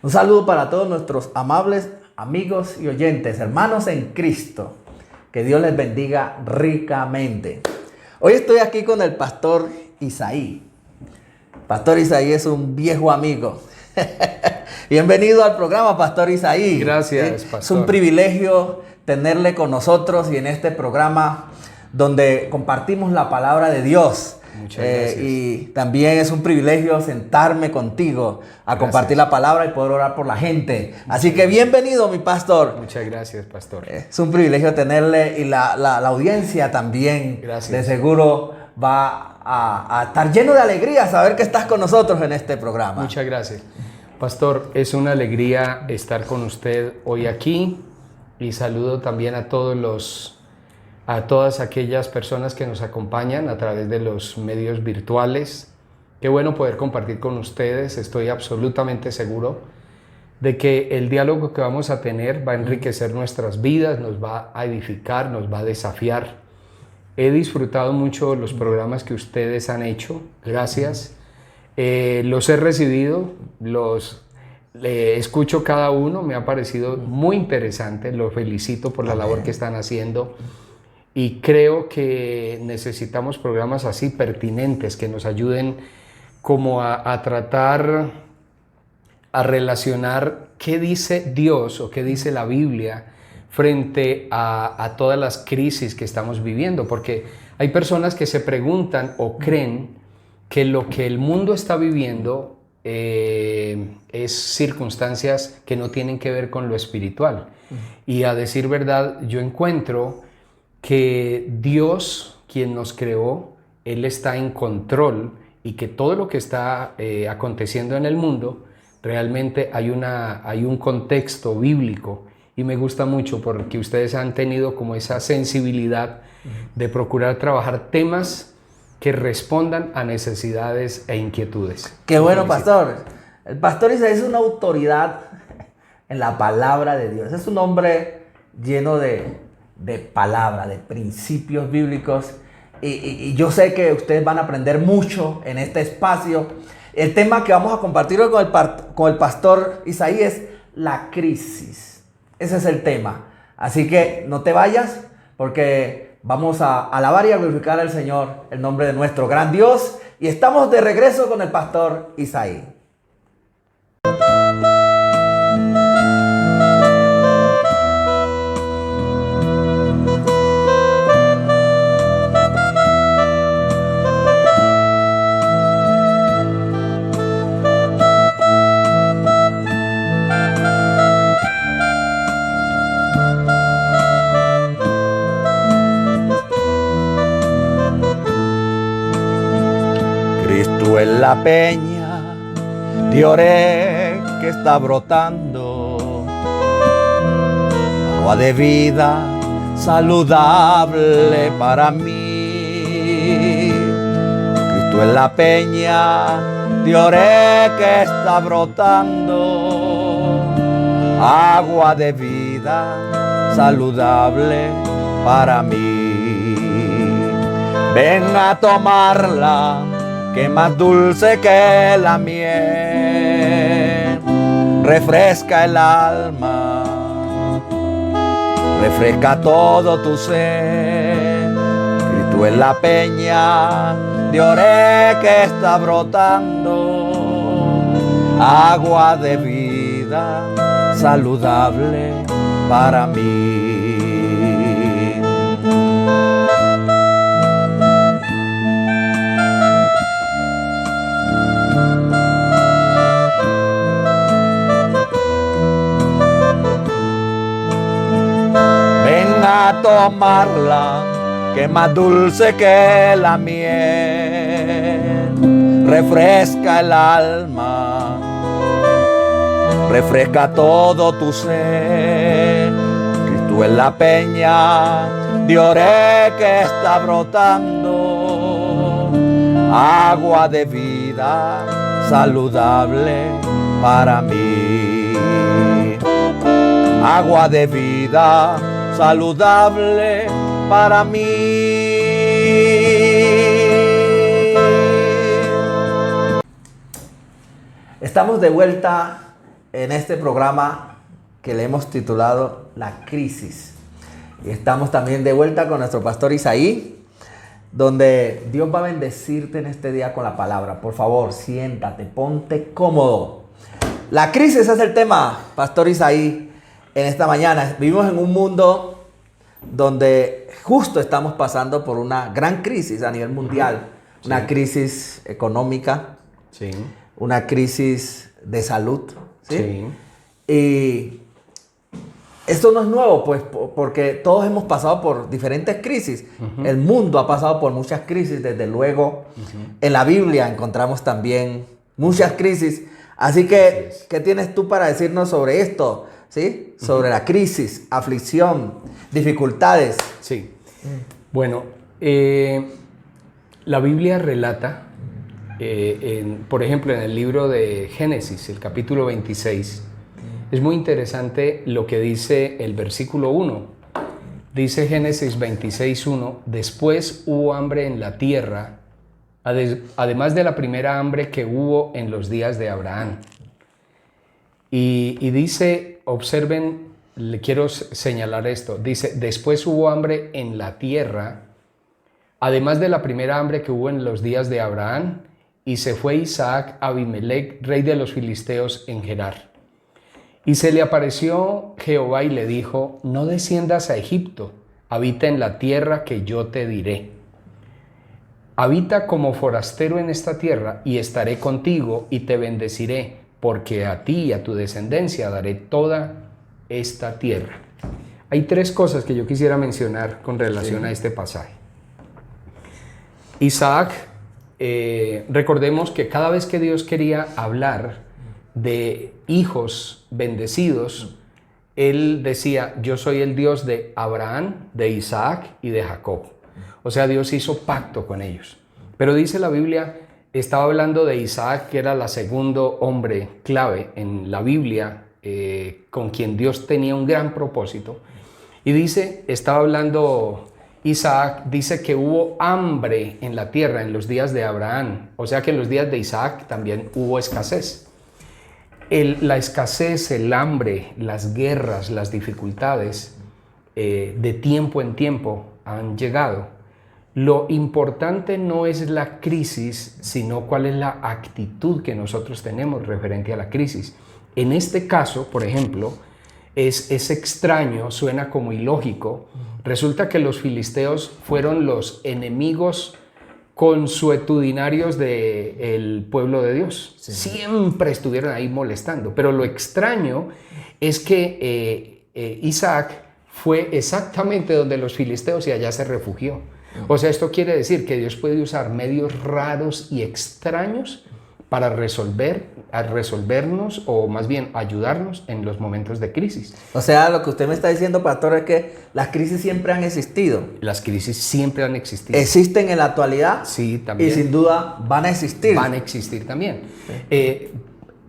Un saludo para todos nuestros amables amigos y oyentes, hermanos en Cristo. Que Dios les bendiga ricamente. Hoy estoy aquí con el pastor Isaí. Pastor Isaí es un viejo amigo. Bienvenido al programa, Pastor Isaí. Gracias, pastor. Es un privilegio tenerle con nosotros y en este programa donde compartimos la palabra de Dios. Muchas gracias. Y también es un privilegio sentarme contigo a compartir la palabra y poder orar por la gente. Así que bienvenido, mi pastor. Muchas gracias, pastor. Es un privilegio tenerle y la audiencia también. Gracias. De seguro va a estar lleno de alegría saber que estás con nosotros en este programa. Muchas gracias. Pastor, es una alegría estar con usted hoy aquí y saludo también a todas aquellas personas que nos acompañan a través de los medios virtuales. Qué bueno poder compartir con ustedes. Estoy absolutamente seguro de que el diálogo que vamos a tener va a enriquecer nuestras vidas, nos va a edificar, nos va a desafiar. He disfrutado mucho los programas que ustedes han hecho. Gracias. Los he recibido, los escucho cada uno. Me ha parecido muy interesante. Los felicito por la labor que están haciendo. Y creo que necesitamos programas así pertinentes que nos ayuden como a tratar, a relacionar qué dice Dios o qué dice la Biblia frente a todas las crisis que estamos viviendo. Porque hay personas que se preguntan o creen que lo que el mundo está viviendo es circunstancias que no tienen que ver con lo espiritual. Y a decir verdad, yo encuentro que Dios, quien nos creó, Él está en control y que todo lo que está aconteciendo en el mundo, realmente hay un contexto bíblico. Y me gusta mucho porque ustedes han tenido como esa sensibilidad de procurar trabajar temas que respondan a necesidades e inquietudes. Qué bueno, pastor. El pastor Isaí es una autoridad en la palabra de Dios. Es un hombre lleno de palabra, de principios bíblicos. Y yo sé que ustedes van a aprender mucho en este espacio. El tema que vamos a compartir hoy con el pastor Isaí es la crisis. Ese es el tema. Así que no te vayas porque vamos a alabar y a glorificar al Señor, el nombre de nuestro gran Dios. Y estamos de regreso con el pastor Isaí. Cristo en la peña de Oré que está brotando, agua de vida saludable para mí. Cristo en la peña de Oré que está brotando, agua de vida saludable para mí. Ven a tomarla, que más dulce que la miel, refresca el alma, refresca todo tu ser. Cristo en la peña de Oré que está brotando, agua de vida saludable para mí. A tomarla, que más dulce que la miel, refresca el alma, refresca todo tu ser. Cristo en la peña de Oré que está brotando, agua de vida saludable para mí. Agua de vida saludable para mí. Estamos de vuelta en este programa que le hemos titulado La Crisis. Y estamos también de vuelta con nuestro pastor Isaí, donde Dios va a bendecirte en este día con la palabra. Por favor, siéntate, ponte cómodo. La crisis es el tema, pastor Isaí, en esta mañana. Vivimos en un mundo donde justo estamos pasando por una gran crisis a nivel mundial. Sí. Una crisis económica, sí. Una crisis de salud. ¿Sí? Sí. Y esto no es nuevo, pues, porque todos hemos pasado por diferentes crisis. El mundo ha pasado por muchas crisis, desde luego. En la Biblia encontramos también muchas crisis. Así que, ¿qué tienes tú para decirnos sobre esto? ¿Sí? Sobre la crisis, aflicción, dificultades. Sí. Bueno, la Biblia relata, por ejemplo, en el libro de Génesis, el capítulo 26, es muy interesante lo que dice el versículo 1. Dice Génesis 26:1, después hubo hambre en la tierra, además de la primera hambre que hubo en los días de Abraham. Y dice, observen, le quiero señalar esto, dice, después hubo hambre en la tierra, además de la primera hambre que hubo en los días de Abraham, y se fue Isaac a Abimelech, rey de los filisteos, en Gerar. Y se le apareció Jehová y le dijo, no desciendas a Egipto, habita en la tierra que yo te diré. Habita como forastero en esta tierra y estaré contigo y te bendeciré, porque a ti y a tu descendencia daré toda esta tierra. Hay tres cosas que yo quisiera mencionar con relación a este pasaje. Isaac, recordemos que cada vez que Dios quería hablar de hijos bendecidos, Él decía, yo soy el Dios de Abraham, de Isaac y de Jacob. O sea, Dios hizo pacto con ellos. Pero dice la Biblia, estaba hablando de Isaac, que era el segundo hombre clave en la Biblia, con quien Dios tenía un gran propósito. Y dice, estaba hablando Isaac, dice que hubo hambre en la tierra en los días de Abraham. O sea que en los días de Isaac también hubo escasez. La escasez, el hambre, las guerras, las dificultades de tiempo en tiempo han llegado. Lo importante no es la crisis, sino cuál es la actitud que nosotros tenemos referente a la crisis. En este caso, por ejemplo, es extraño, suena como ilógico. Resulta que los filisteos fueron los enemigos consuetudinarios del pueblo de Dios. Sí. Siempre estuvieron ahí molestando. Pero lo extraño es que Isaac fue exactamente donde los filisteos y allá se refugió. O sea, esto quiere decir que Dios puede usar medios raros y extraños para resolvernos o más bien ayudarnos en los momentos de crisis. O sea, lo que usted me está diciendo, pastor, es que las crisis siempre han existido. Las crisis siempre han existido. ¿Existen en la actualidad? Sí, también. Y sin duda van a existir. Van a existir también. Sí.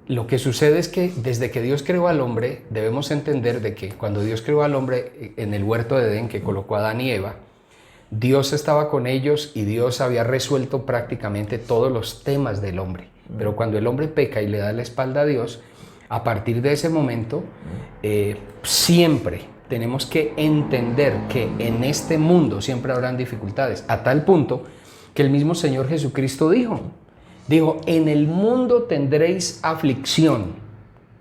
Lo que sucede es que desde que Dios creó al hombre, debemos entender de que cuando Dios creó al hombre en el huerto de Edén, que colocó a Adán y Eva, Dios estaba con ellos y Dios había resuelto prácticamente todos los temas del hombre. Pero cuando el hombre peca y le da la espalda a Dios, a partir de ese momento, siempre tenemos que entender que en este mundo siempre habrán dificultades, a tal punto que el mismo Señor Jesucristo dijo, en el mundo tendréis aflicción,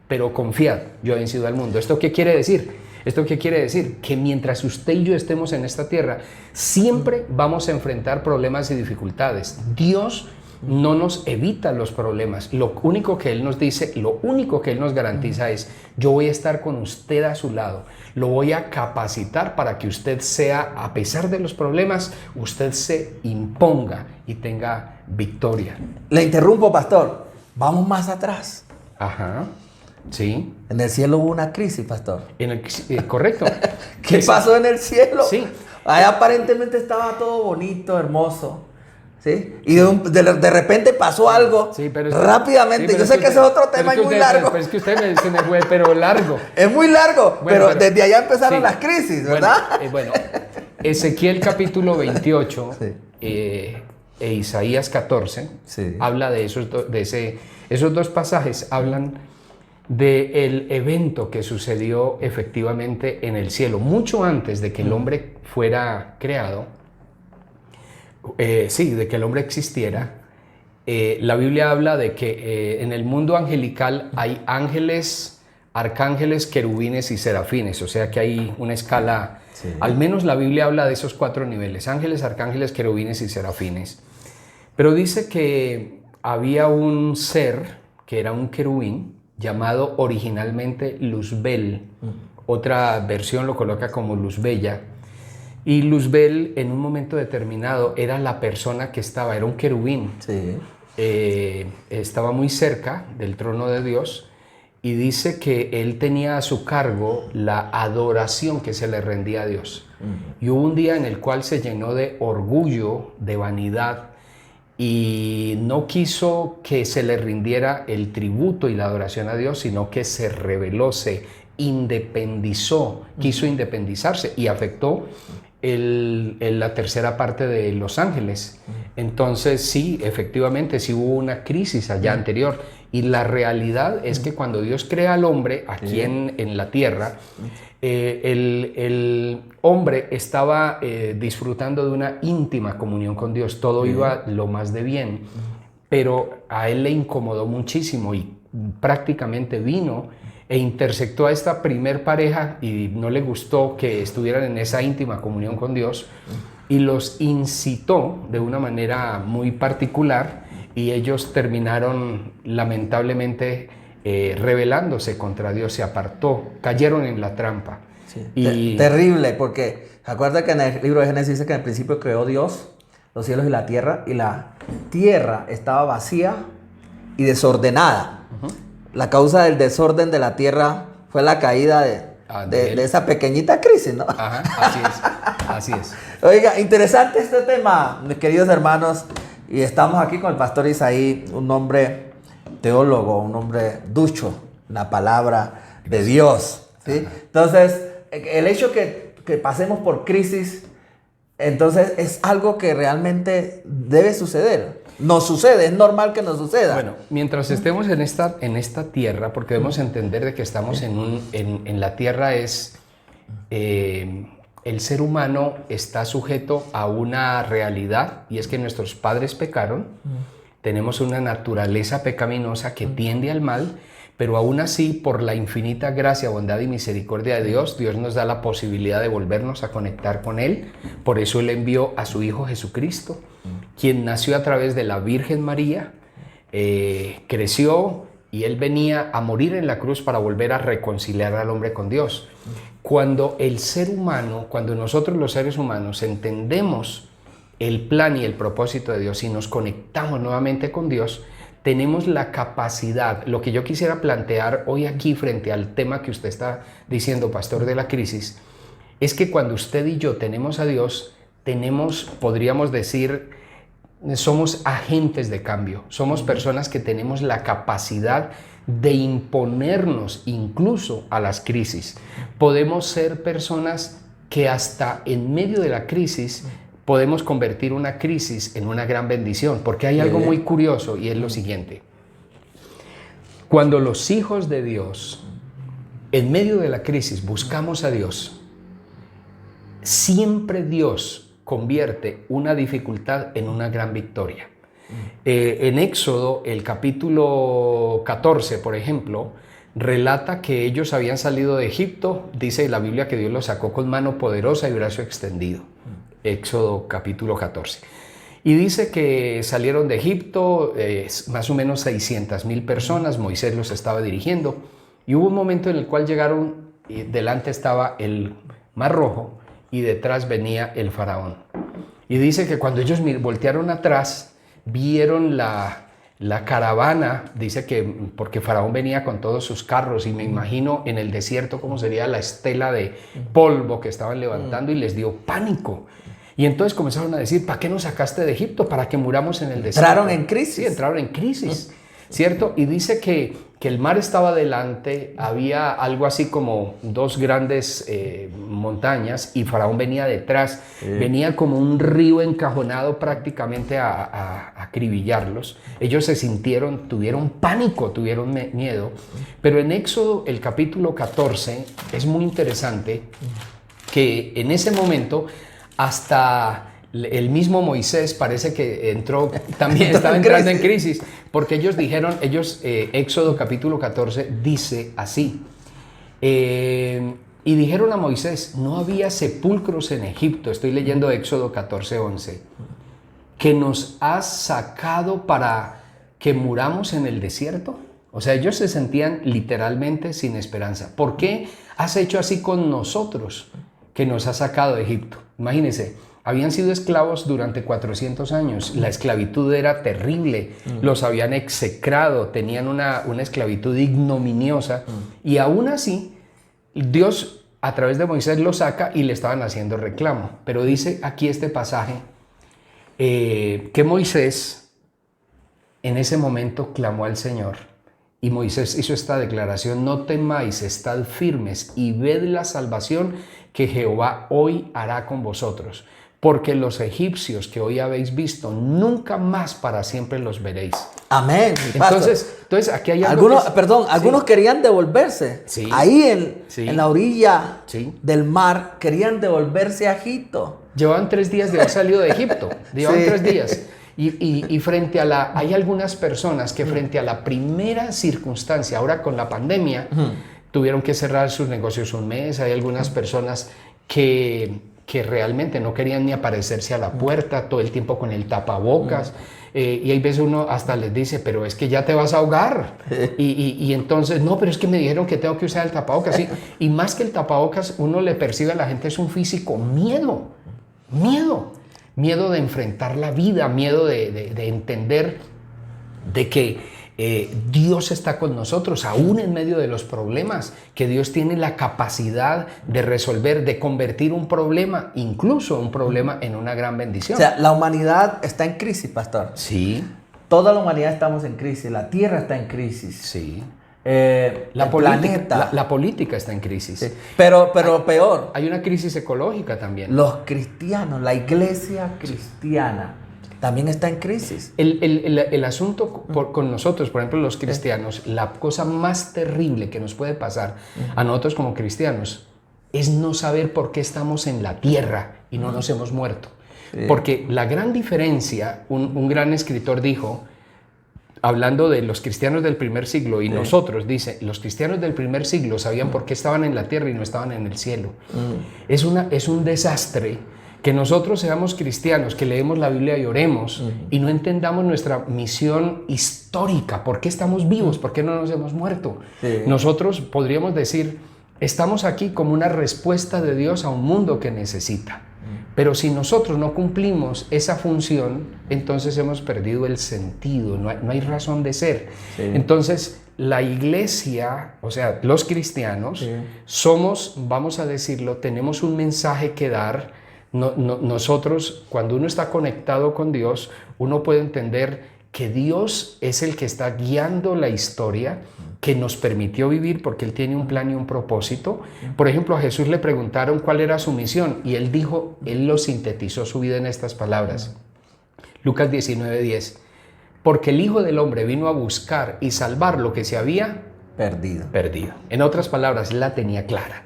pero confiad, yo he vencido al mundo. ¿Esto qué quiere decir? ¿Esto qué quiere decir? Que mientras usted y yo estemos en esta tierra, siempre vamos a enfrentar problemas y dificultades. Dios no nos evita los problemas. Lo único que Él nos dice, lo único que Él nos garantiza es, yo voy a estar con usted a su lado. Lo voy a capacitar para que usted sea, a pesar de los problemas, usted se imponga y tenga victoria. Le interrumpo, pastor. Vamos más atrás. Ajá. Sí. En el cielo hubo una crisis, pastor. Correcto. ¿Qué pasó en el cielo? Sí. Ahí aparentemente estaba todo bonito, hermoso. ¿Sí? Y de repente pasó algo rápidamente. Yo sé que ese es otro tema y muy largo. Pero es que usted se me fue, pero largo. Es muy largo, pero desde allá empezaron las crisis, ¿verdad? Bueno, Ezequiel capítulo 28 e Isaías 14 habla de esos dos pasajes, hablan del evento que sucedió efectivamente en el cielo, mucho antes de que el hombre fuera creado, de que el hombre existiera. La Biblia habla de que en el mundo angelical hay ángeles, arcángeles, querubines y serafines, o sea que hay una escala, sí. Al menos la Biblia habla de esos 4 niveles, ángeles, arcángeles, querubines y serafines. Pero dice que había un ser que era un querubín, llamado originalmente Luzbel, otra versión lo coloca como Luzbella, y Luzbel en un momento determinado era la persona que era un querubín, sí. Estaba muy cerca del trono de Dios, y dice que él tenía a su cargo la adoración que se le rendía a Dios. Y hubo un día en el cual se llenó de orgullo, de vanidad, y no quiso que se le rindiera el tributo y la adoración a Dios, sino que se rebeló, se independizó, quiso independizarse y afectó la tercera parte de los ángeles. Entonces sí, efectivamente, sí hubo una crisis allá anterior, y la realidad es que cuando Dios crea al hombre aquí en la tierra, el hombre estaba disfrutando de una íntima comunión con Dios, todo iba lo más de bien, pero a él le incomodó muchísimo y prácticamente vino e intersectó a esta primer pareja y no le gustó que estuvieran en esa íntima comunión con Dios, y los incitó de una manera muy particular, y ellos terminaron lamentablemente rebelándose contra Dios, se apartó, cayeron en la trampa. Sí. Terrible, porque se acuerda que en el libro de Génesis dice que en el principio creó Dios los cielos y la tierra estaba vacía y desordenada. La causa del desorden de la tierra fue la caída de esa pequeñita crisis, ¿no? Ajá, así es. Oiga, interesante este tema, mis queridos hermanos, y estamos aquí con el pastor Isaí, un hombre teólogo, un hombre ducho en la palabra de Dios, ¿sí? Entonces, el hecho que pasemos por crisis, entonces es algo que realmente debe suceder. Nos sucede, es normal que nos suceda. Bueno, mientras estemos en esta tierra, porque debemos entender de que estamos en la tierra, el ser humano está sujeto a una realidad, y es que nuestros padres pecaron, tenemos una naturaleza pecaminosa que tiende al mal, pero aún así, por la infinita gracia, bondad y misericordia de Dios, Dios nos da la posibilidad de volvernos a conectar con Él. Por eso Él envió a su Hijo Jesucristo, quien nació a través de la Virgen María, creció, y Él venía a morir en la cruz para volver a reconciliar al hombre con Dios. Cuando el ser humano, cuando nosotros los seres humanos entendemos el plan y el propósito de Dios y nos conectamos nuevamente con Dios, tenemos la capacidad. Lo que yo quisiera plantear hoy aquí frente al tema que usted está diciendo, pastor, de la crisis, es que cuando usted y yo tenemos a Dios, podríamos decir, somos agentes de cambio, somos personas que tenemos la capacidad de imponernos incluso a las crisis. Podemos ser personas que hasta en medio de la crisis podemos convertir una crisis en una gran bendición, porque hay algo muy curioso, y es lo siguiente. Cuando los hijos de Dios, en medio de la crisis, buscamos a Dios, siempre Dios convierte una dificultad en una gran victoria. En Éxodo, el capítulo 14, por ejemplo, relata que ellos habían salido de Egipto. Dice la Biblia que Dios los sacó con mano poderosa y brazo extendido. Éxodo capítulo 14. Y dice que salieron de Egipto, más o menos 600,000 personas, Moisés los estaba dirigiendo, y hubo un momento en el cual llegaron, y delante estaba el Mar Rojo, y detrás venía el faraón. Y dice que cuando ellos voltearon atrás, vieron la caravana, dice que porque faraón venía con todos sus carros, y me imagino en el desierto cómo sería la estela de polvo que estaban levantando, y les dio pánico. Y entonces comenzaron a decir, ¿para qué nos sacaste de Egipto? ¿Para que muramos en el desierto? Entraron en crisis. Sí, entraron en crisis, ¿cierto? Y dice que que el mar estaba delante, había algo así como dos grandes montañas y Faraón venía detrás, venía como un río encajonado prácticamente a acribillarlos. Ellos se sintieron, tuvieron pánico, tuvieron miedo, pero en Éxodo el capítulo 14 es muy interesante que en ese momento hasta el mismo Moisés parece que entró, también estaba entrando en crisis, porque ellos dijeron, Éxodo capítulo 14 dice así, y dijeron a Moisés, no había sepulcros en Egipto, estoy leyendo Éxodo 14:11, que nos has sacado para que muramos en el desierto. O sea, ellos se sentían literalmente sin esperanza. ¿Por qué has hecho así con nosotros, que nos has sacado de Egipto? Imagínense. Habían sido esclavos durante 400 años, la esclavitud era terrible, los habían execrado, tenían una esclavitud ignominiosa y aún así Dios a través de Moisés los saca y le estaban haciendo reclamo. Pero dice aquí este pasaje que Moisés en ese momento clamó al Señor y Moisés hizo esta declaración: no temáis, estad firmes y ved la salvación que Jehová hoy hará con vosotros. Porque los egipcios que hoy habéis visto, nunca más para siempre los veréis. Amén. Entonces aquí hay algo algunos querían devolverse. Sí. Ahí en la orilla sí. del mar, querían devolverse a Egipto. Llevaban 3 días de haber salido de Egipto. Llevaban 3 días. Y frente a hay algunas personas que frente a la primera circunstancia, ahora con la pandemia, tuvieron que cerrar sus negocios un mes. Hay algunas personas que realmente no querían ni aparecerse a la puerta, todo el tiempo con el tapabocas, y hay veces uno hasta les dice, pero es que ya te vas a ahogar, y entonces, no, pero es que me dijeron que tengo que usar el tapabocas, ¿sí? Y más que el tapabocas, uno le percibe a la gente es un físico miedo de enfrentar la vida, miedo de entender de que Dios está con nosotros, aún en medio de los problemas, que Dios tiene la capacidad de resolver, de convertir un problema, incluso un problema, en una gran bendición. O sea, la humanidad está en crisis, pastor. Sí. Toda la humanidad estamos en crisis, la tierra está en crisis. Sí. La política está en crisis. Sí. Pero peor. Hay una crisis ecológica también. Los cristianos, la iglesia cristiana, también está en crisis. El asunto con nosotros, por ejemplo, los cristianos, la cosa más terrible que nos puede pasar a nosotros como cristianos es no saber por qué estamos en la tierra y no nos hemos muerto. Sí. Porque la gran diferencia, un gran escritor dijo, hablando de los cristianos del primer siglo y nosotros, dice, los cristianos del primer siglo sabían por qué estaban en la tierra y no estaban en el cielo. Es un desastre que nosotros seamos cristianos, que leemos la Biblia y oremos y no entendamos nuestra misión histórica, por qué estamos vivos, por qué no nos hemos muerto. Sí. Nosotros podríamos decir, estamos aquí como una respuesta de Dios a un mundo que necesita. Pero si nosotros no cumplimos esa función, entonces hemos perdido el sentido, no hay razón de ser. Sí. Entonces, la iglesia, o sea, los cristianos, somos, vamos a decirlo, tenemos un mensaje que dar. Nosotros, cuando uno está conectado con Dios, uno puede entender que Dios es el que está guiando la historia, que nos permitió vivir porque Él tiene un plan y un propósito. Por ejemplo, a Jesús le preguntaron cuál era su misión y Él dijo, Él lo sintetizó su vida en estas palabras. Lucas 19:10. Porque el Hijo del Hombre vino a buscar y salvar lo que se había perdido. En otras palabras, Él la tenía clara.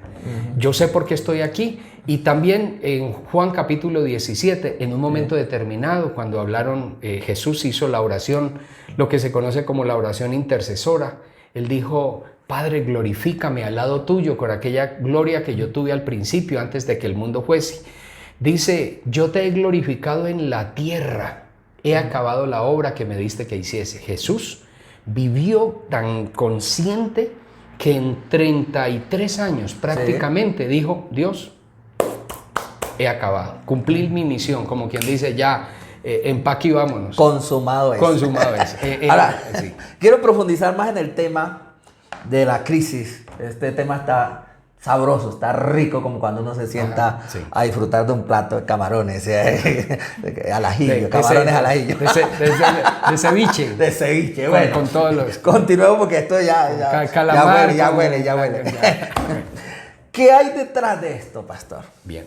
Yo sé por qué estoy aquí. Y también en Juan capítulo 17, en un momento determinado, cuando hablaron, Jesús hizo la oración, lo que se conoce como la oración intercesora. Él dijo, Padre, glorifícame al lado tuyo con aquella gloria que yo tuve al principio, antes de que el mundo fuese. Dice, yo te he glorificado en la tierra, he acabado la obra que me diste que hiciese. Jesús vivió tan consciente que en 33 años prácticamente dijo, Dios, he acabado, cumplí mi misión, como quien dice, ya, empaque y vámonos. Consumado es. Consumado es. Ahora, quiero profundizar más en el tema de la crisis. Este tema sabroso, está rico como cuando uno se sienta Ajá, sí. a disfrutar de un plato de camarones, al ajillo, camarones al ajillo. De ceviche. De ceviche, bueno. Con todos los... Continuemos porque esto ya Calamar, ya huele. ya. ¿Qué hay detrás de esto, pastor? Bien.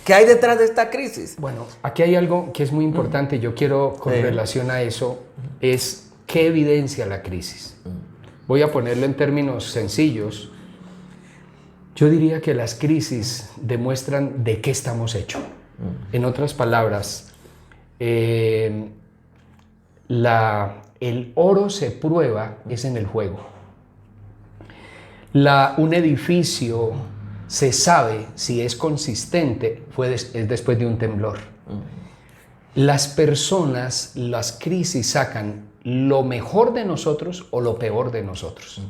¿Qué hay detrás de esta crisis? Bueno, aquí hay algo que es muy importante. Yo quiero, con relación a eso, es qué evidencia la crisis. Voy a ponerlo en términos sencillos. Yo diría que las crisis demuestran de qué estamos hechos. En otras palabras, el oro se prueba es en el fuego. Un edificio se sabe si es consistente es después de un temblor. Las personas, las crisis sacan lo mejor de nosotros o lo peor de nosotros.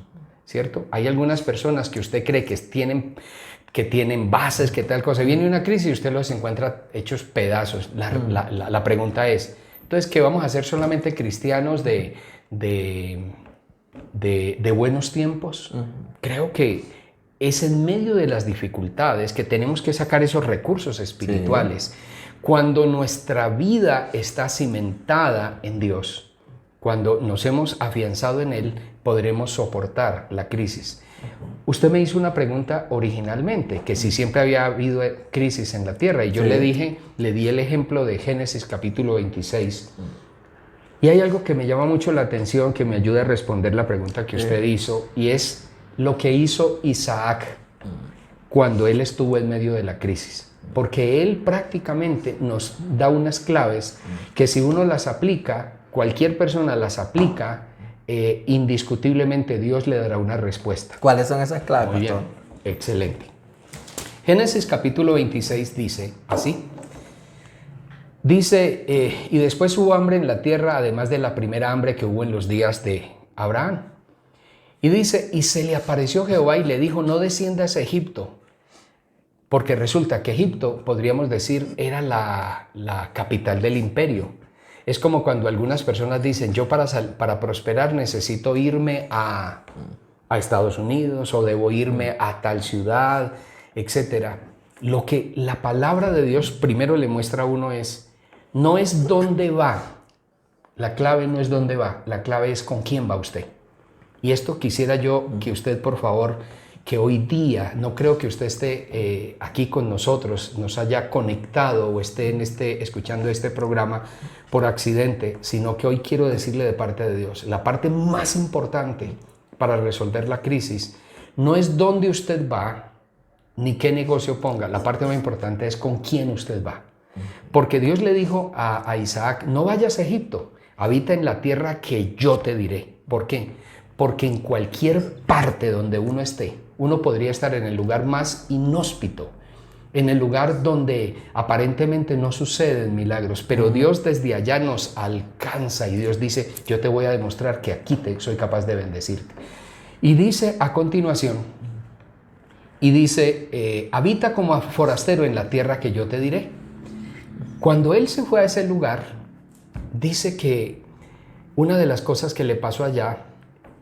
¿Cierto? Hay algunas personas que usted cree que tienen bases, que tal cosa. Viene una crisis y usted los encuentra hechos pedazos. La pregunta es, entonces, ¿qué vamos a hacer solamente cristianos de buenos tiempos? Creo que es en medio de las dificultades que tenemos que sacar esos recursos espirituales. Sí. Cuando nuestra vida está cimentada en Dios, cuando nos hemos afianzado en Él, podremos soportar la crisis. Usted me hizo una pregunta originalmente, que si siempre había habido crisis en la tierra, y yo le di el ejemplo de Génesis capítulo 26. Y hay algo que me llama mucho la atención, que me ayuda a responder la pregunta que usted hizo, y es lo que hizo Isaac cuando él estuvo en medio de la crisis. Porque él prácticamente nos da unas claves que si uno las aplica, cualquier persona las aplica, indiscutiblemente Dios le dará una respuesta. ¿Cuáles son esas claves, Muy bien, excelente. Génesis capítulo 26 dice así. Dice, y después hubo hambre en la tierra, además de la primera hambre que hubo en los días de Abraham. Y dice, y se le apareció Jehová y le dijo, no desciendas a Egipto, porque resulta que Egipto, podríamos decir, era la capital del imperio. Es como cuando algunas personas dicen, yo para prosperar necesito irme a Estados Unidos o debo irme a tal ciudad, etc. Lo que la palabra de Dios primero le muestra a uno no es dónde va. La clave no es dónde va, la clave es con quién va usted. Y esto quisiera yo que usted, por favor, que hoy día, no creo que usted esté aquí con nosotros, nos haya conectado o esté escuchando este programa por accidente, sino que hoy quiero decirle de parte de Dios, la parte más importante para resolver la crisis no es dónde usted va, ni qué negocio ponga, la parte más importante es con quién usted va. Porque Dios le dijo a Isaac, no vayas a Egipto, habita en la tierra que yo te diré. ¿Por qué? Porque en cualquier parte donde uno esté, uno podría estar en el lugar más inhóspito, en el lugar donde aparentemente no suceden milagros, pero Dios desde allá nos alcanza y Dios dice, yo te voy a demostrar que aquí soy capaz de bendecirte. Y dice a continuación, habita como forastero en la tierra que yo te diré. Cuando él se fue a ese lugar, dice que una de las cosas que le pasó allá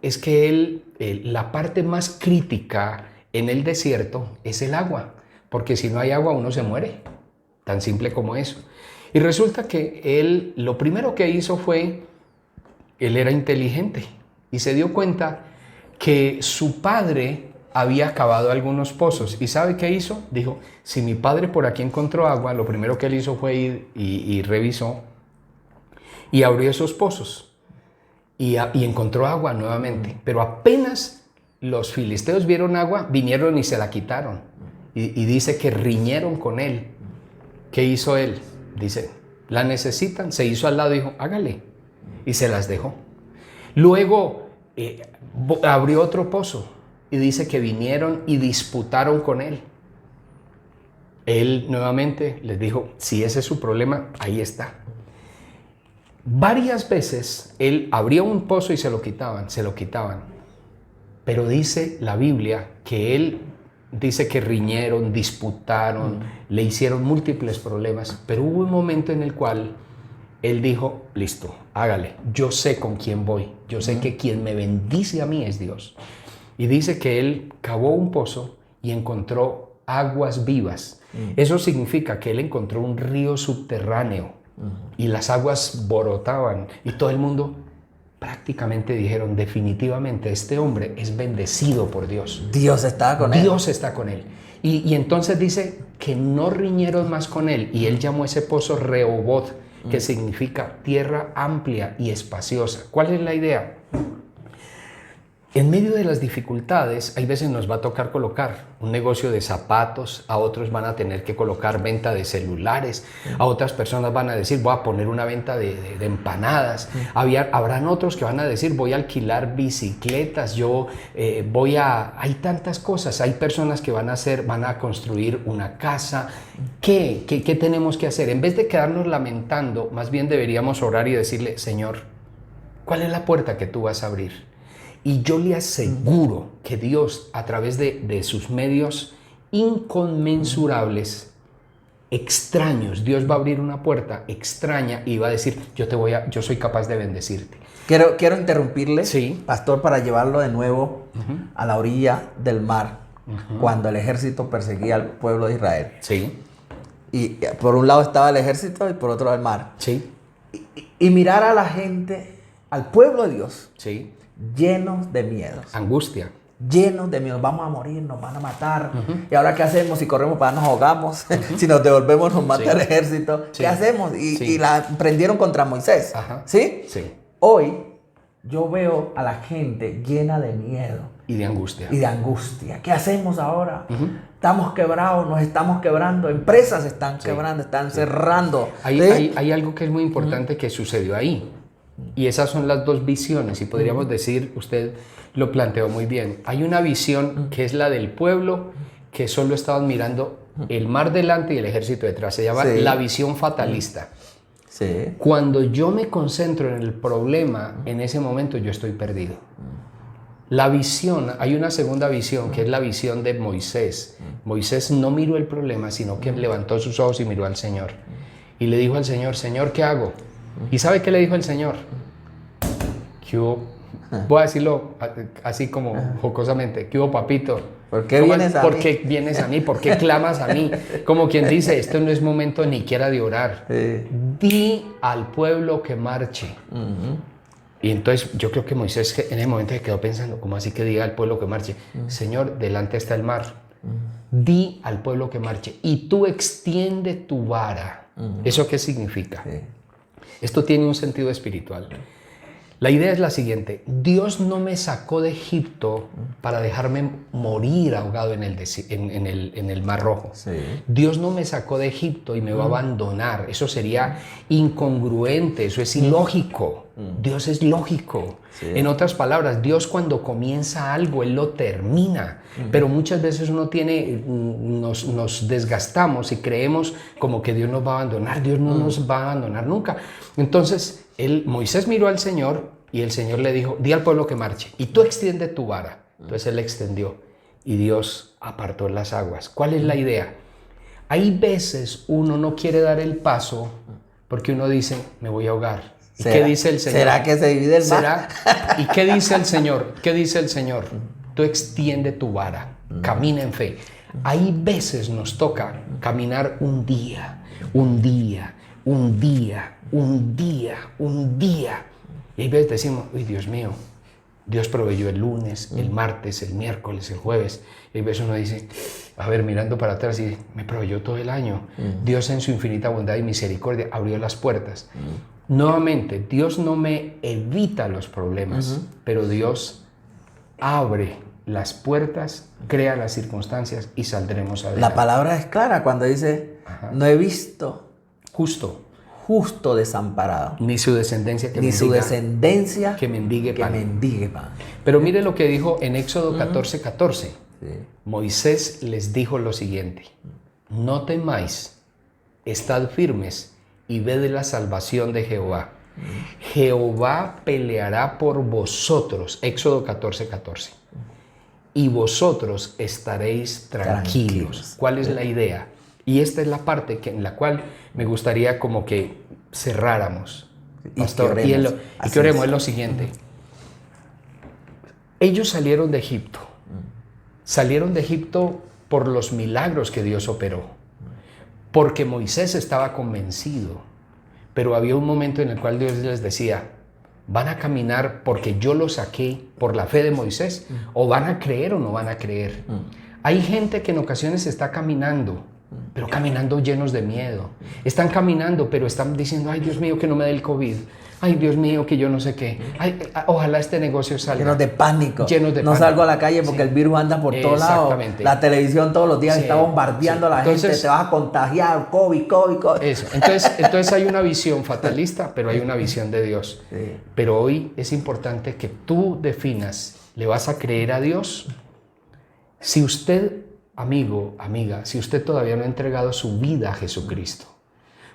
es que la parte más crítica en el desierto es el agua, porque si no hay agua uno se muere, tan simple como eso. Y resulta que él, lo primero que hizo él era inteligente y se dio cuenta que su padre había cavado algunos pozos. ¿Y sabe qué hizo? Dijo, si mi padre por aquí encontró agua, lo primero que él hizo fue ir y revisó y abrió esos pozos. Y encontró agua nuevamente, pero apenas los filisteos vieron agua, vinieron y se la quitaron. Y dice que riñeron con él. ¿Qué hizo él? Dice, la necesitan, se hizo al lado y dijo, hágale. Y se las dejó. Luego abrió otro pozo y dice que vinieron y disputaron con él. Él nuevamente les dijo, si ese es su problema, ahí está. Varias veces él abría un pozo y se lo quitaban. Pero dice la Biblia que él dice que riñeron, disputaron, le hicieron múltiples problemas. Pero hubo un momento en el cual él dijo, listo, hágale, yo sé con quién voy. Yo sé que quien me bendice a mí es Dios. Y dice que él cavó un pozo y encontró aguas vivas. Eso significa que él encontró un río subterráneo y las aguas brotaban y todo el mundo prácticamente dijeron, definitivamente este hombre es bendecido por Dios. Dios estaba con él. Dios está con él. Y entonces dice que no riñeron más con él y él llamó ese pozo Rehoboth, que significa tierra amplia y espaciosa. ¿Cuál es la idea? En medio de las dificultades, hay veces nos va a tocar colocar un negocio de zapatos, a otros van a tener que colocar venta de celulares, a otras personas van a decir, voy a poner una venta de empanadas, habrán otros que van a decir, voy a alquilar bicicletas, hay tantas cosas, hay personas que van a construir una casa. ¿Qué tenemos que hacer? En vez de quedarnos lamentando, más bien deberíamos orar y decirle, Señor, ¿cuál es la puerta que tú vas a abrir? Y yo le aseguro que Dios, a través de sus medios inconmensurables, extraños, Dios va a abrir una puerta extraña y va a decir, yo soy capaz de bendecirte. Quiero interrumpirle, Sí. pastor, para llevarlo de nuevo a la orilla del mar, cuando el ejército perseguía al pueblo de Israel. Sí. Y por un lado estaba el ejército y por otro lado el mar. Sí. Y mirar a la gente, al pueblo de Dios, Sí. llenos de miedos. Angustia. Llenos de miedo, vamos a morir, nos van a matar. ¿Y ahora qué hacemos? Si corremos para nos ahogamos, si nos devolvemos nos mata el ejército. Sí. ¿Qué hacemos? Sí. Y la prendieron contra Moisés. Ajá. ¿Sí? Sí. Hoy yo veo a la gente llena de miedo Y de angustia. y de angustia. ¿Qué hacemos ahora? Estamos quebrados, nos estamos quebrando, empresas están quebrando, están cerrando. Hay algo que es muy importante que sucedió ahí. Y esas son las dos visiones, y podríamos decir, usted lo planteó muy bien. Hay una visión que es la del pueblo, que solo estaban mirando el mar delante y el ejército detrás. Se llama la visión fatalista. Sí. Cuando yo me concentro en el problema, en ese momento yo estoy perdido. La visión, hay una segunda visión, que es la visión de Moisés. Moisés no miró el problema, sino que levantó sus ojos y miró al Señor. Y le dijo al Señor, Señor, ¿qué hago? ¿Y sabe qué le dijo el Señor? ¿Qué hubo? Voy a decirlo así como jocosamente. ¿Qué hubo, papito? ¿Por qué vienes a mí? ¿Por qué vienes a mí? ¿Por qué clamas a mí? Como quien dice, esto no es momento ni siquiera de orar. Di al pueblo que marche. Y entonces yo creo que Moisés en ese momento se quedó pensando, ¿cómo así que diga al pueblo que marche? Señor, delante está el mar. Di al pueblo que marche. Y tú extiende tu vara. ¿Eso qué significa? Esto tiene un sentido espiritual. La idea es la siguiente: Dios no me sacó de Egipto para dejarme morir ahogado en el Mar Rojo. Sí. Dios no me sacó de Egipto y me va a abandonar. Eso sería incongruente, eso es ilógico. Dios es lógico. Sí. En otras palabras, Dios cuando comienza algo, Él lo termina. Pero muchas veces nos desgastamos y creemos como que Dios nos va a abandonar. Dios no nos va a abandonar nunca. Entonces, Moisés miró al Señor y el Señor le dijo, di al pueblo que marche y tú extiende tu vara. Entonces él extendió y Dios apartó las aguas. ¿Cuál es la idea? Hay veces uno no quiere dar el paso porque uno dice, me voy a ahogar. ¿Y qué dice el Señor? ¿Será que se divide el mar? ¿Y qué dice el Señor? ¿Qué dice el Señor? Tú extiende tu vara, camina en fe. Hay veces nos toca caminar un día. Y hay veces decimos, uy, Dios mío, Dios proveyó el lunes, el martes, el miércoles, el jueves. Y hay veces uno dice, a ver, mirando para atrás, y me proveyó todo el año. Dios en su infinita bondad y misericordia abrió las puertas. Nuevamente, Dios no me evita los problemas, pero Dios abre las puertas, crea las circunstancias y saldremos adelante. La palabra es clara cuando dice, no he visto justo desamparado, ni su descendencia que mendigue pan. Pero mire lo que dijo en Éxodo 14:14. Sí. Moisés les dijo lo siguiente: no temáis, estad firmes y ved la salvación de Jehová. Jehová peleará por vosotros. Éxodo 14:14. Y vosotros estaréis tranquilos. ¿Cuál es la idea? Y esta es la parte en la cual me gustaría como que cerráramos, pastor. Y que oremos. Es lo siguiente. Ellos salieron de Egipto. Salieron de Egipto por los milagros que Dios operó, porque Moisés estaba convencido, pero había un momento en el cual Dios les decía, ¿van a caminar porque yo los saqué por la fe de Moisés? ¿O van a creer o no van a creer? Hay gente que en ocasiones está caminando, pero caminando llenos de miedo. Están caminando, pero están diciendo, ay Dios mío, que no me dé el COVID. Ay Dios mío, que yo no sé qué. Ay, ojalá este negocio salga. Llenos de pánico. Llenos de no pánico. salgo a la calle porque el virus anda por todos lados. Exactamente. La televisión todos los días está bombardeando a la Entonces, gente. Te vas a contagiar, COVID. Eso. Entonces hay una visión fatalista, pero hay una visión de Dios. Sí. Pero hoy es importante que tú definas, ¿le vas a creer a Dios? Si usted, amigo, amiga, si usted todavía no ha entregado su vida a Jesucristo,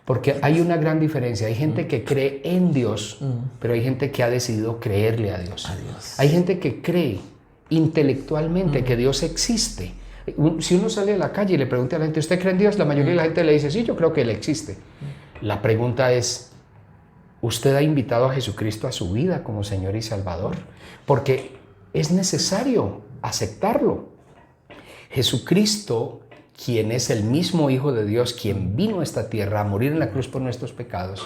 porque hay una gran diferencia. Hay gente que cree en Dios, pero hay gente que ha decidido creerle a Dios. Hay gente que cree intelectualmente que Dios existe. Si uno sale a la calle y le pregunta a la gente, ¿usted cree en Dios? La mayoría de la gente le dice, sí, yo creo que Él existe. La pregunta es, ¿usted ha invitado a Jesucristo a su vida como Señor y Salvador? Porque es necesario aceptarlo. Jesucristo, quien es el mismo Hijo de Dios, quien vino a esta tierra a morir en la cruz por nuestros pecados,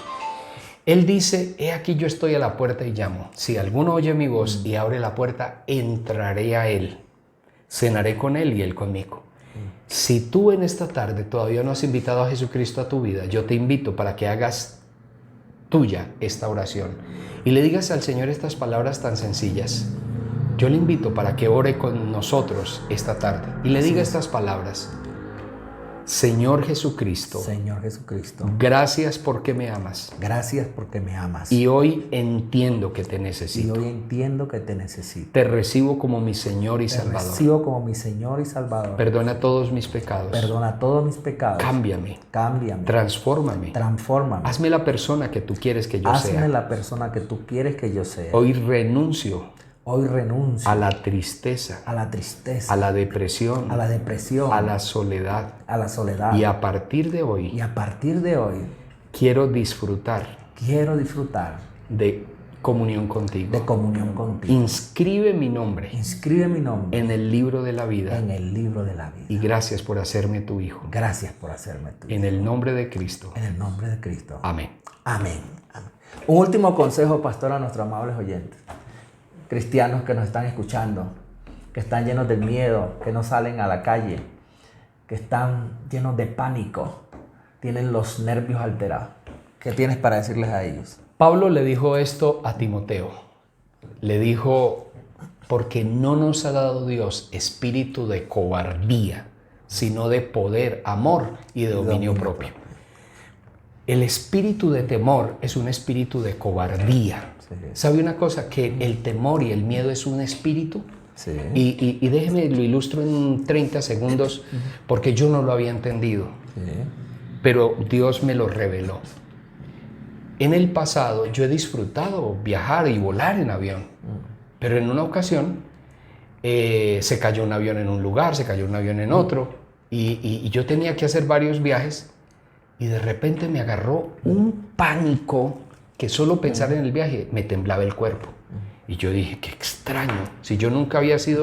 Él dice, he aquí yo estoy a la puerta y llamo. Si alguno oye mi voz y abre la puerta, entraré a Él, cenaré con Él y Él conmigo. Si tú en esta tarde todavía no has invitado a Jesucristo a tu vida, yo te invito para que hagas tuya esta oración y le digas al Señor estas palabras tan sencillas. Yo le invito para que ore con nosotros esta tarde y le diga estas palabras. Señor Jesucristo, gracias porque me amas. Gracias porque me amas. Y hoy entiendo que te necesito. Te recibo como mi Señor y Salvador. Perdona todos mis pecados. Cámbiame. Transfórmame. Hazme la persona que tú quieres que yo sea. Hoy renuncio a la tristeza, a la depresión, a la soledad. Y a partir de hoy, quiero disfrutar de comunión contigo. Inscribe mi nombre en el libro de la vida. Y gracias por hacerme tu hijo. En el nombre de Cristo. Amén. Amén. Un último consejo, pastor, a nuestros amables oyentes. Cristianos que nos están escuchando, que están llenos de miedo, que no salen a la calle, que están llenos de pánico, tienen los nervios alterados. ¿Qué tienes para decirles a ellos? Pablo le dijo esto a Timoteo. Le dijo, porque no nos ha dado Dios espíritu de cobardía, sino de poder, amor y de dominio propio. El espíritu de temor es un espíritu de cobardía. ¿Sabe una cosa? Que el temor y el miedo es un espíritu. Sí. Y déjeme, lo ilustro en 30 segundos porque yo no lo había entendido. Sí. Pero Dios me lo reveló. En el pasado yo he disfrutado viajar y volar en avión. Pero en una ocasión se cayó un avión en un lugar, se cayó un avión en otro. Y yo tenía que hacer varios viajes. Y de repente me agarró un pánico que solo pensar en el viaje me temblaba el cuerpo. Y yo dije, qué extraño, si yo nunca había sido